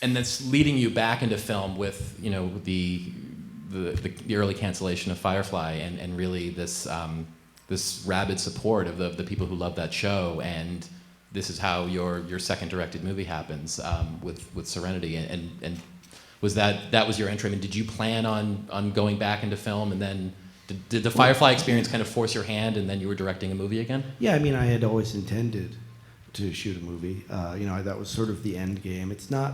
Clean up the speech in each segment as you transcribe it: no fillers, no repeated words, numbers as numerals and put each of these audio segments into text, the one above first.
and that's leading you back into film with, you know, the early cancellation of Firefly, and really this this rabid support of the people who love that show, and this is how your second directed movie happens, with Serenity, and was that was your entry? I mean, did you plan on going back into film, and then did the Firefly experience kind of force your hand, and then you were directing a movie again? Yeah, I mean, I had always intended to shoot a movie. You know, that was sort of the end game. It's not,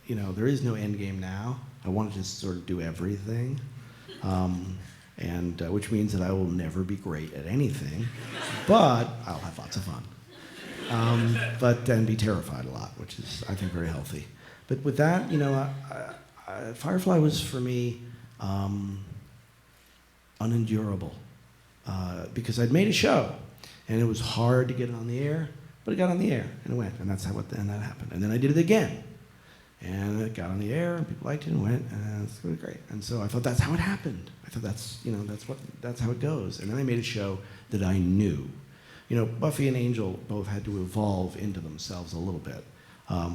you know, there is no end game now. I wanted to sort of do everything, and which means that I will never be great at anything, but I'll have lots of fun. But then be terrified a lot, which is, I think, very healthy. But with that, you know, Firefly was for me unendurable, because I'd made a show, and it was hard to get it on the air, but it got on the air, and it went, and that's how and that happened. And then I did it again, and it got on the air, and people liked it, and went, and it's really great. And so I thought that's how it happened. I thought that's, you know, that's how it goes. And then I made a show that I knew. You know, Buffy and Angel both had to evolve into themselves a little bit.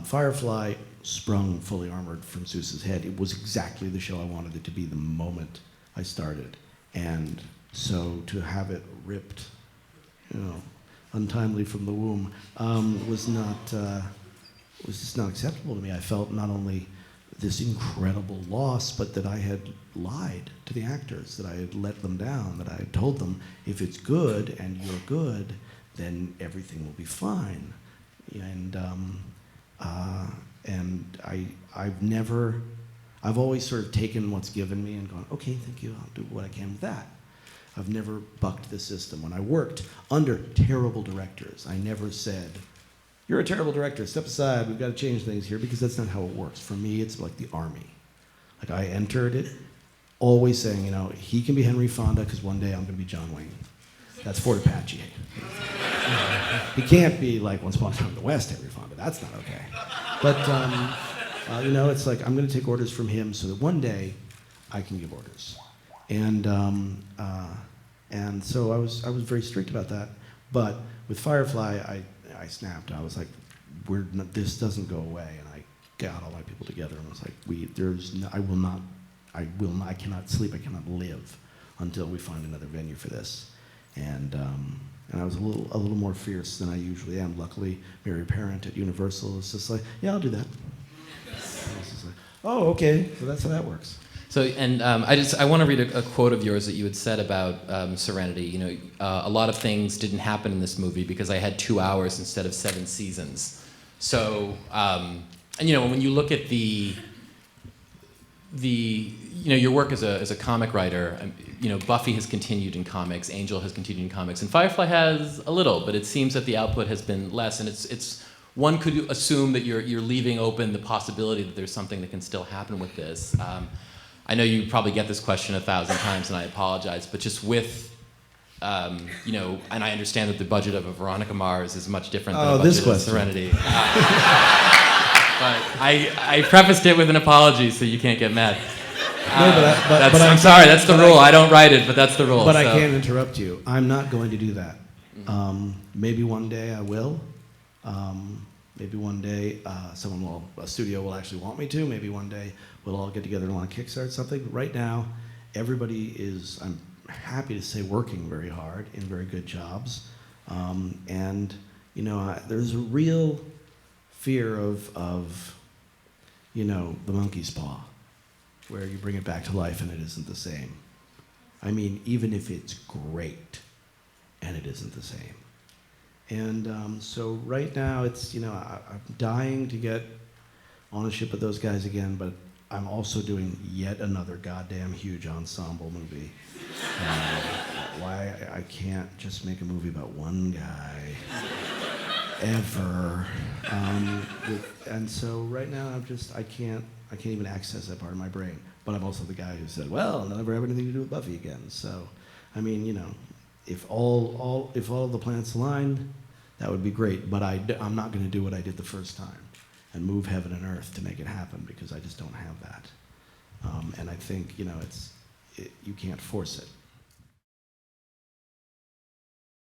Firefly sprung fully armored from Zeus's head. It was exactly the show I wanted it to be the moment I started. And so to have it ripped, you know, untimely from the womb, was just not acceptable to me. I felt not only this incredible loss, but that I had lied to the actors, that I had let them down, that I had told them, if it's good and you're good, then everything will be fine. And I've always sort of taken what's given me and gone, okay, thank you, I'll do what I can with that. I've never bucked the system. When I worked under terrible directors, I never said, you're a terrible director, step aside, we've got to change things here, because that's not how it works. For me, it's like the army. Like, I entered it always saying, you know, he can be Henry Fonda because one day I'm going to be John Wayne. That's Fort Apache. He can't be like Once Upon a Time in the West, Henry Fonda. That's not okay. But, you know, it's like I'm going to take orders from him so that one day I can give orders. And so I was very strict about that. But with Firefly, I snapped. I was like, this doesn't go away. And I got all my people together and was like, I cannot sleep, I cannot live until we find another venue for this. And I was a little more fierce than I usually am. Luckily, Mary Parent at Universal is just like, yeah, I'll do that. I was just like, oh, okay, so that's how that works. So, and I want to read a quote of yours that you had said about Serenity. You know, a lot of things didn't happen in this movie because I had 2 hours instead of 7 seasons. So, and you know, when you look at the you know, your work as a comic writer, you know, Buffy has continued in comics, Angel has continued in comics, and Firefly has a little, but it seems that the output has been less, and it's one could assume that you're leaving open the possibility that there's something that can still happen with this. I know you probably get this question 1,000 times, and I apologize, but just with, you know, and I understand that the budget of a Veronica Mars is much different than the budget of Serenity. But I prefaced it with an apology, so you can't get mad. I'm sorry, that's the rule. I don't write it, but that's the rule. But so. I can't interrupt you. I'm not going to do that. Maybe one day I will. Maybe one day a studio will actually want me to. Maybe one day we'll all get together and want to kickstart something. But right now, everybody is, I'm happy to say, working very hard in very good jobs. And, you know, there's a real fear of, you know, the monkey's paw, where you bring it back to life and it isn't the same. I mean, even if it's great and it isn't the same. And so right now it's, you know, I'm dying to get ownership of those guys again, but I'm also doing yet another goddamn huge ensemble movie. Why I can't just make a movie about one guy ever. And so right now I can't even access that part of my brain. But I'm also the guy who said, well, I'll never have anything to do with Buffy again. So, I mean, you know, if all of the planets aligned, that would be great. But I'm not going to do what I did the first time and move heaven and earth to make it happen, because I just don't have that. And I think, you know, you can't force it.